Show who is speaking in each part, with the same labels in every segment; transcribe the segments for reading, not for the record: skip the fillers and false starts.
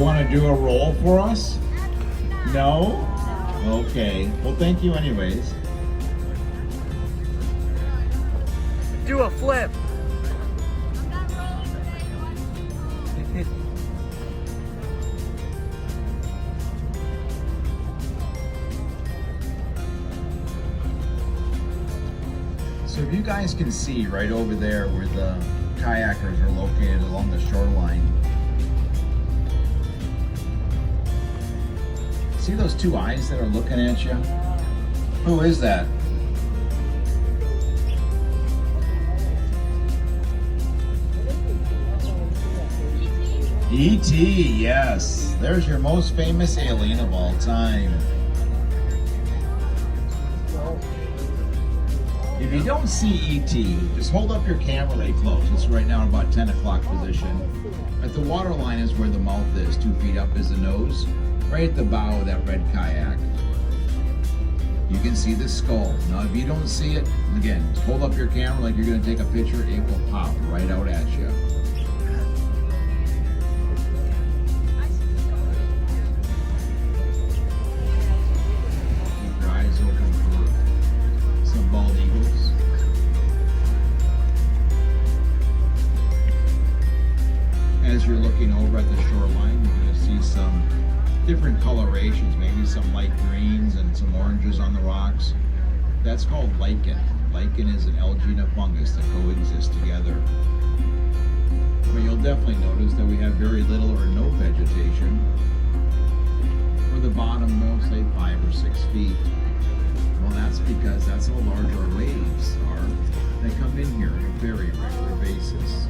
Speaker 1: want to do a roll for us? No? Okay. Well, thank you anyways.
Speaker 2: Do a flip.
Speaker 1: So if you guys can see right over there where the kayakers are located along the shoreline, see those two eyes that are looking at you? Who is that? E.T., yes. There's your most famous alien of all time. If you don't see E.T., just hold up your camera really close. It's right now about 10 o'clock position. At the water line is where the mouth is. 2 feet up is the nose. Right at the bow of that red kayak. You can see the skull. Now if you don't see it, again, hold up your camera like you're going to take a picture. It will pop right out at you. Keep your eyes open for some bald eagles. As you're looking over at the shoreline, you're going to see some different colorations, maybe some light greens and some oranges on the rocks. That's called lichen. Lichen is an algae and a fungus that coexist together. But you'll definitely notice that we have very little or no vegetation. For the bottom, say 5 or 6 feet. Well, that's because that's how large our waves are that come in here on a very regular basis.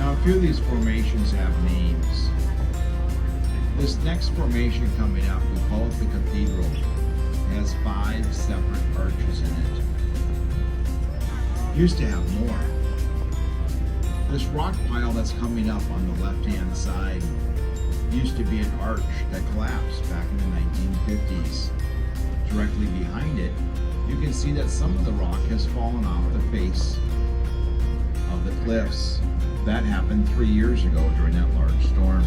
Speaker 1: A few of these formations have names. This next formation coming up, we call it the Cathedral. It has 5 separate arches in it. Used to have more. This rock pile that's coming up on the left-hand side used to be an arch that collapsed back in the 1950s. Directly behind it, you can see that some of the rock has fallen off the face of the cliffs. That happened 3 years ago during that large storm.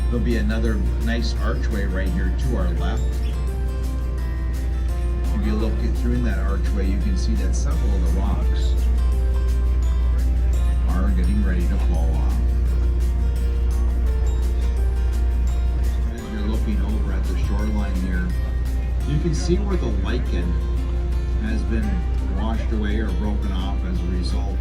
Speaker 1: There'll be another nice archway right here to our left. If you look through that archway, you can see that several of the rocks are getting ready to fall off. As you're looking over at the shoreline here, you can see where the lichen has been washed away or broken off as a result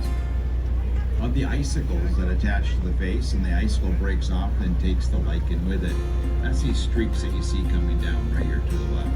Speaker 1: of the icicles that attach to the face, and the icicle breaks off and takes the lichen with it. That's these streaks that you see coming down right here to the left.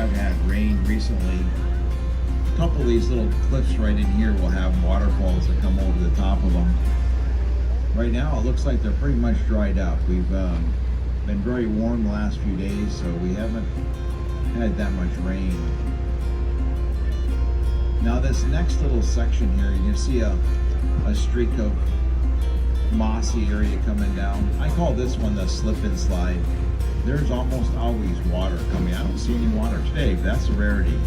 Speaker 1: have had rain recently, a couple of these little cliffs right in here will have waterfalls that come over the top of them. Right now it looks like they're pretty much dried up. We've been very warm the last few days, so we haven't had that much rain. Now this next little section here, you can see a streak of mossy area coming down. I call this one the slip and slide. There's almost always water coming. I don't see any water today, but that's a rarity.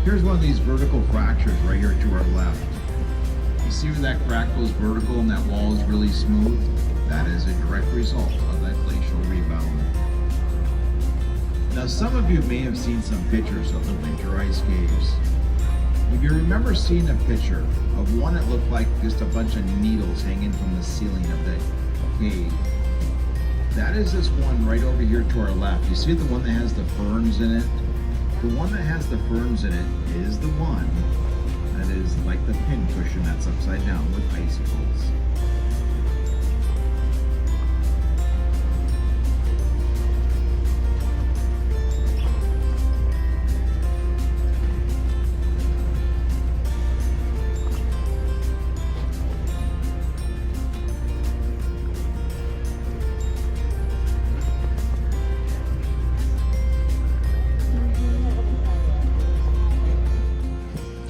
Speaker 1: Here's one of these vertical fractures right here to our left. You see where that crack goes vertical and that wall is really smooth? That is a direct result of that glacial rebound. Now some of you may have seen some pictures of the winter ice caves. If you remember seeing a picture of one that looked like just a bunch of needles hanging from the ceiling of the cave, that is this one right over here to our left. You see the one that has the ferns in it? The one that has the ferns in it is the one that is like the pin cushion that's upside down with icicles.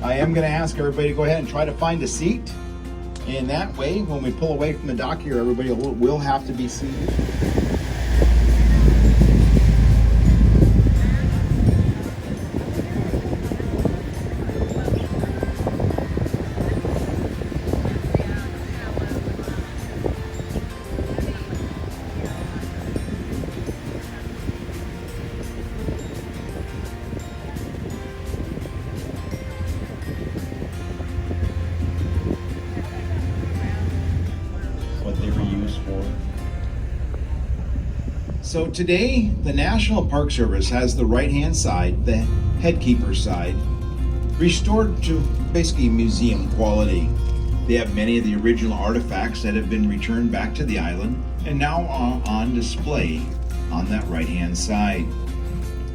Speaker 1: I am going to ask everybody to go ahead and try to find a seat. And that way, when we pull away from the dock here, everybody will have to be seated. What they were used for. So today, the National Park Service has the right-hand side, the headkeeper side, restored to basically museum quality. They have many of the original artifacts that have been returned back to the island and now are on display on that right-hand side.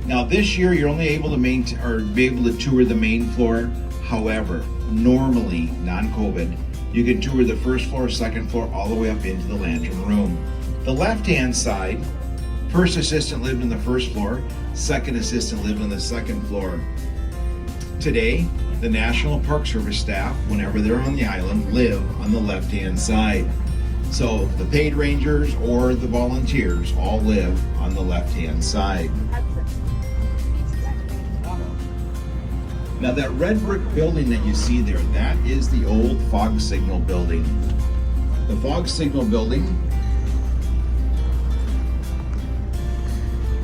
Speaker 1: Now this year, you're only able to be able to tour the main floor. However, normally, non-COVID, you can tour the first floor, second floor, all the way up into the lantern room. The left-hand side, first assistant lived on the first floor, second assistant lived on the second floor. Today, the National Park Service staff, whenever they're on the island, live on the left-hand side. So the paid rangers or the volunteers all live on the left-hand side. Now that red brick building that you see there, that is the old fog signal building. The fog signal building,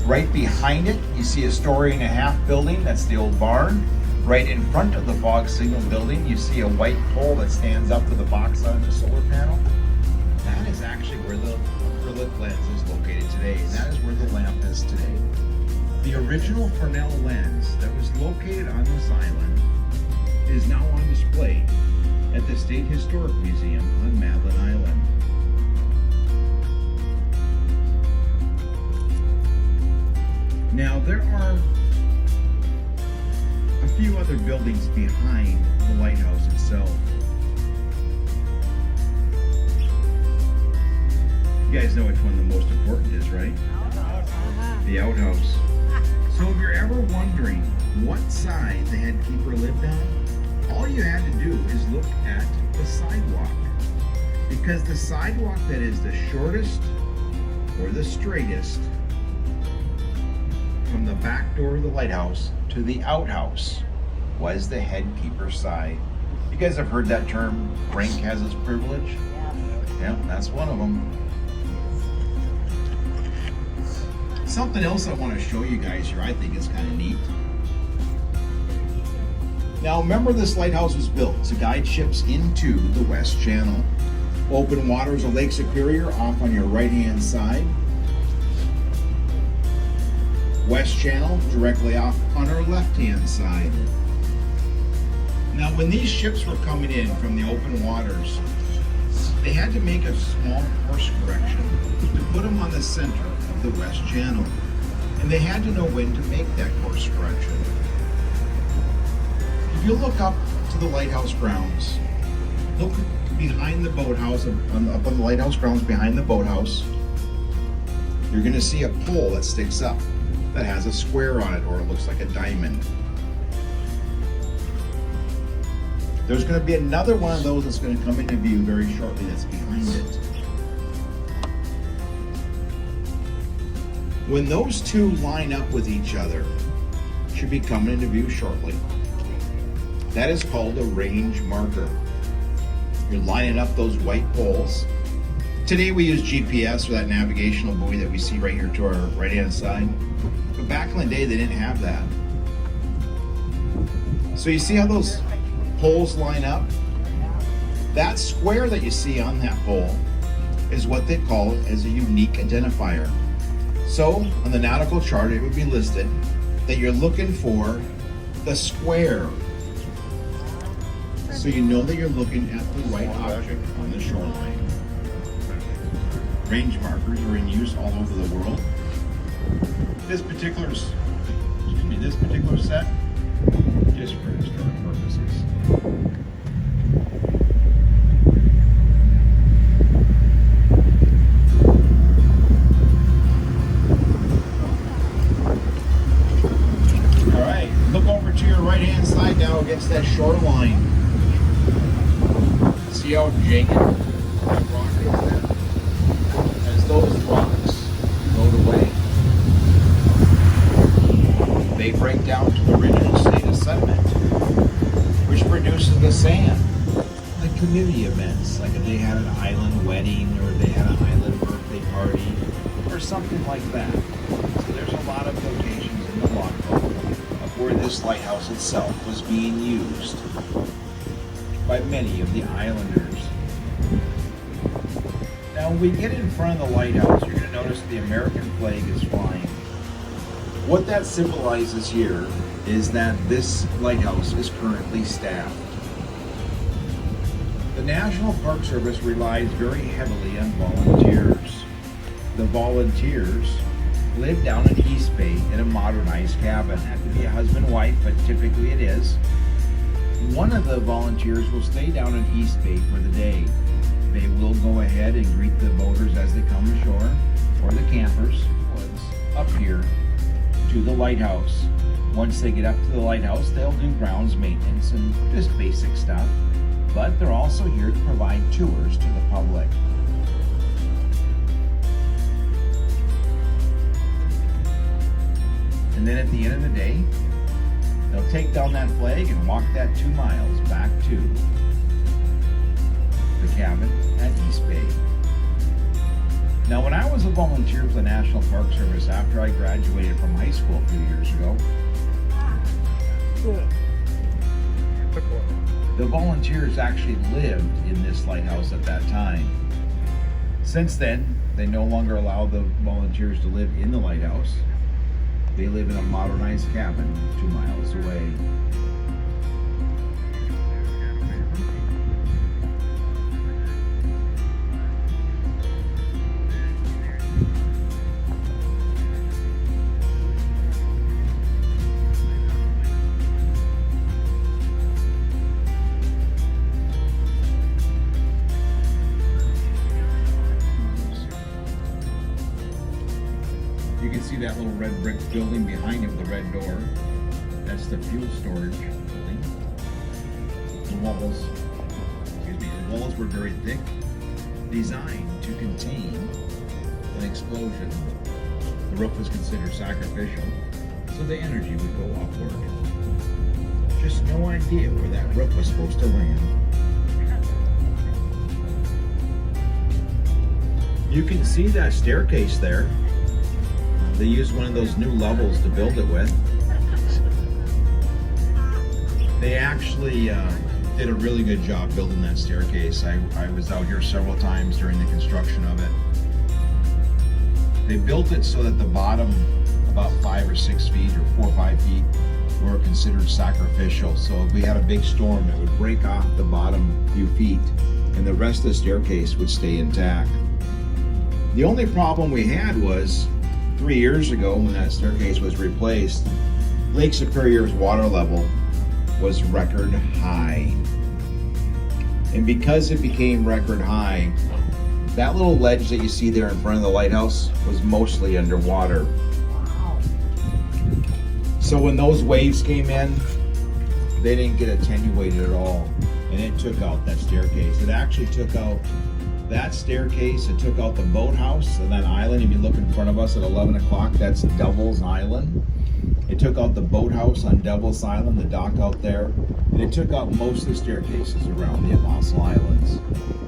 Speaker 1: right behind it, you see a 1.5-story building, that's the old barn. Right in front of the fog signal building, you see a white pole that stands up to the box on the solar panel. That is actually where the acrylic lens is located today, and that is where the lamp is today. The original Fresnel lens that was located on this island is now on display at the State Historic Museum on Madeline Island. Now there are a few other buildings behind the lighthouse itself. You guys know which one the most important is, right? The outhouse. So if you're ever wondering what side the headkeeper lived on, all you had to do is look at the sidewalk. Because the sidewalk that is the shortest or the straightest from the back door of the lighthouse to the outhouse was the headkeeper side. You guys have heard that term, rank has its privilege? Yeah, that's one of them. Something else I want to show you guys here I think is kind of neat. Now remember, this lighthouse was built to guide ships into the West Channel. Open waters of Lake Superior off on your right hand side. West Channel directly off on our left hand side. Now when these ships were coming in from the open waters, they had to make a small course correction to put them on the center of the West Channel. And they had to know when to make that course correction. If you look up to the lighthouse grounds, look behind the boathouse, up on the lighthouse grounds behind the boathouse, you're going to see a pole that sticks up that has a square on it, or it looks like a diamond. There's going to be another one of those that's going to come into view very shortly that's behind it. When those two line up with each other, should be coming into view shortly. That is called a range marker. You're lining up those white poles. Today we use GPS, or that navigational buoy that we see right here to our right hand side. But back in the day they didn't have that. So you see how those poles line up? That square that you see on that pole is what they call it as a unique identifier. So on the nautical chart it would be listed that you're looking for the square. So you know that you're looking at the right object on the shoreline. Range markers are in use all over the world. This particular set, just for historic purposes. All right, look over to your right hand side now against that shoreline. See how jagged that rock is there? As those rocks erode away, they break down to the original state of sediment, which produces the sand. Like community events, like if they had an island wedding, or they had an island birthday party, or something like that. So there's a lot of locations in the logbook of where this lighthouse itself was being used by many of the islanders. Now when we get in front of the lighthouse, you're going to notice the American flag is flying. What that symbolizes here is that this lighthouse is currently staffed. The National Park Service relies very heavily on volunteers. The volunteers live down in East Bay in a modernized cabin. It could be a husband and wife, but typically it is. One of the volunteers will stay down in East Bay for the day. They will go ahead and greet the boaters as they come ashore, or the campers up here to the lighthouse. Once they get up to the lighthouse, they'll do grounds maintenance and just basic stuff. But they're also here to provide tours to the public. And then at the end of the day, they'll take down that flag and walk that 2 miles back to the cabin at East Bay. Now, when I was a volunteer for the National Park Service after I graduated from high school a few years ago, the volunteers actually lived in this lighthouse at that time. Since then, they no longer allow the volunteers to live in the lighthouse. They live in a modernized cabin 2 miles away. You can see that little red brick building behind it with the red door. That's the fuel storage building. The walls were very thick, designed to contain an explosion. The roof was considered sacrificial, so the energy would go upward. Just no idea where that roof was supposed to land. You can see that staircase there. They used one of those new levels to build it with. They actually did a really good job building that staircase. I was out here several times during the construction of it. They built it so that the bottom, about 5 or 6 feet or 4 or 5 feet, were considered sacrificial. So if we had a big storm, it would break off the bottom few feet and the rest of the staircase would stay intact. The only problem we had was 3 years ago, when that staircase was replaced, Lake Superior's water level was record high. And because it became record high, that little ledge that you see there in front of the lighthouse was mostly underwater. So when those waves came in, they didn't get attenuated at all. And it took out that staircase. It actually took out that staircase, it took out the boathouse and that island. If you look in front of us at 11 o'clock, that's Devil's Island. It took out the boathouse on Devil's Island, the dock out there, and it took out most of the staircases around the Apostle Islands.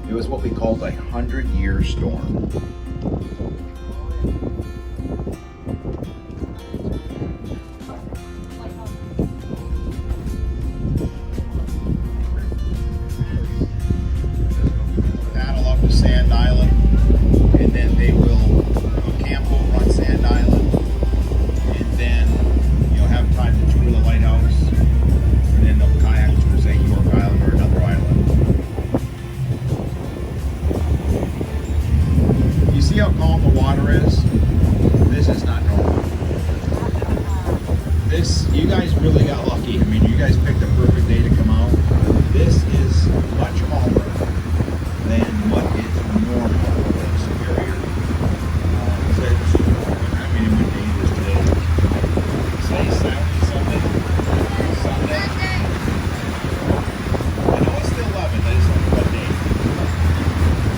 Speaker 1: It was what we called a 100-year storm. Paddle up to Sand Island, and then they will do a camp over on Sand Island, and then you'll have time to tour the lighthouse, and then they'll kayak to say York Island or another island. You see how calm the water is? This is not normal. This, you guys really got lucky. I mean, you guys picked a perfect day to come out. This is much calmer than what is normal in Superior. I mean, what day is today? Say Saturday, Sunday? Sunday? I know it's the 11th, I just don't know what day.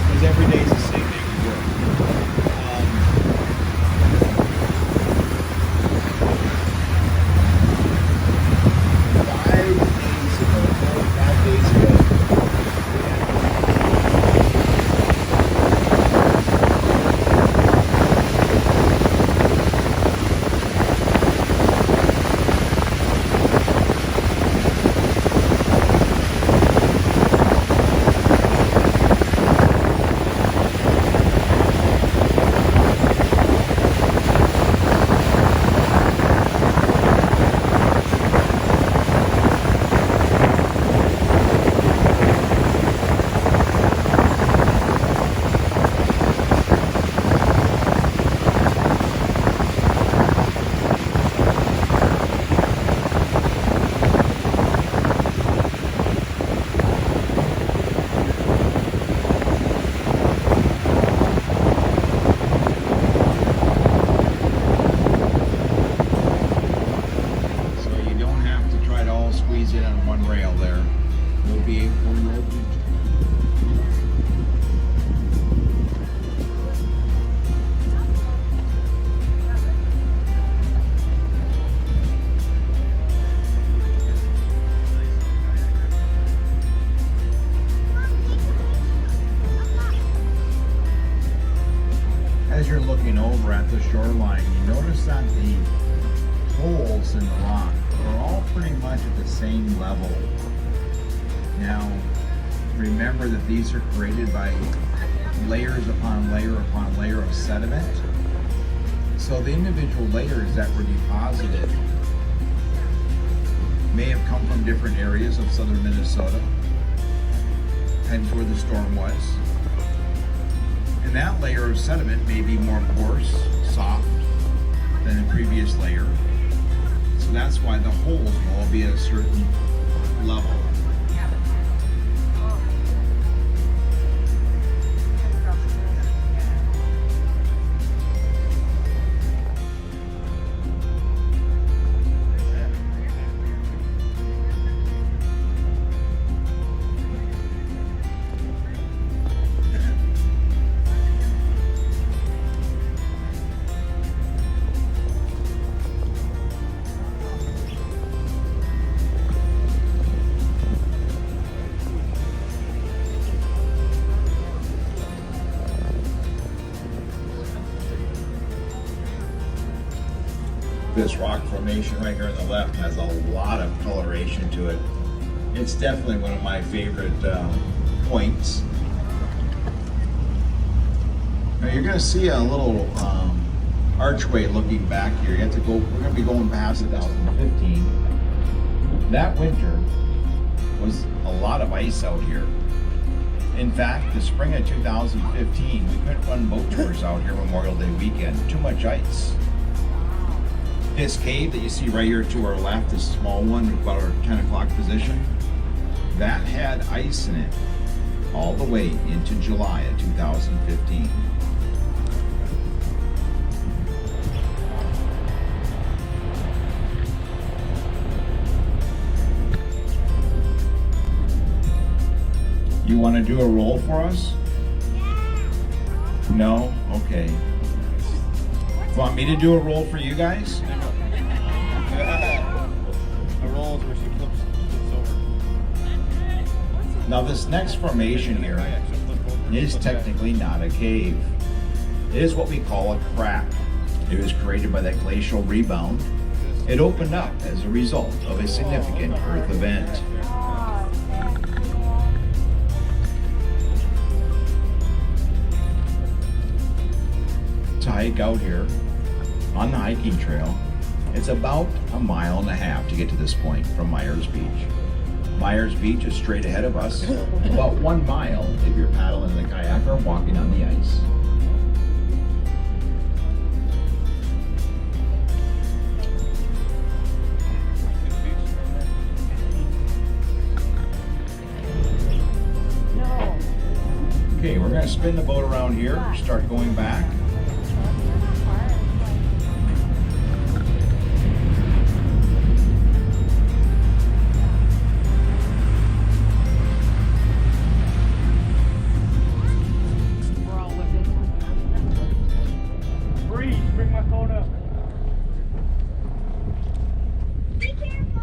Speaker 1: Because every day is the same day we work. 5 days ago, as you're looking over at the shoreline, you notice that the holes in the rock are all pretty much at the same level. Now, remember that these are created by layers upon layer upon layer of sediment. So the individual layers that were deposited may have come from different areas of southern Minnesota, hence where the storm was. And that layer of sediment may be more coarse, soft than the previous layer. So that's why the holes will all be at a certain level. This rock formation right here on the left has a lot of coloration to it. It's definitely one of my favorite points. Now you're going to see a little archway looking back here. You have to go. We're going to be going past 2015. That winter was a lot of ice out here. In fact, the spring of 2015, we couldn't run boat tours out here Memorial Day weekend. Too much ice. This cave that you see right here to our left, this small one about our 10 o'clock position, that had ice in it all the way into July of 2015. You want to do a roll for us? No? Okay. Want me to do a roll for you guys?
Speaker 3: A roll is where she flips over.
Speaker 1: Now this next formation here is technically not a cave. It is what we call a crack. It was created by that glacial rebound. It opened up as a result of a significant Earth event. To hike out here on the hiking trail, it's about 1.5 miles to get to this point from Myers Beach. Myers Beach is straight ahead of us, about 1 mile if you're paddling in the kayak or walking on the ice. Okay, we're going to spin the boat around here, start going back.
Speaker 3: Bring my phone up.
Speaker 4: Be careful.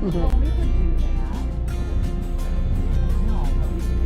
Speaker 4: Well, we could do that. No, but we could do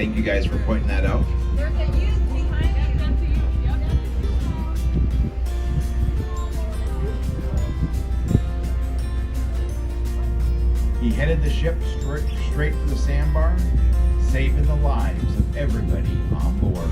Speaker 1: Thank you guys for pointing that out.
Speaker 4: There's a youth behind you.
Speaker 1: He headed the ship straight for the sandbar, saving the lives of everybody on board.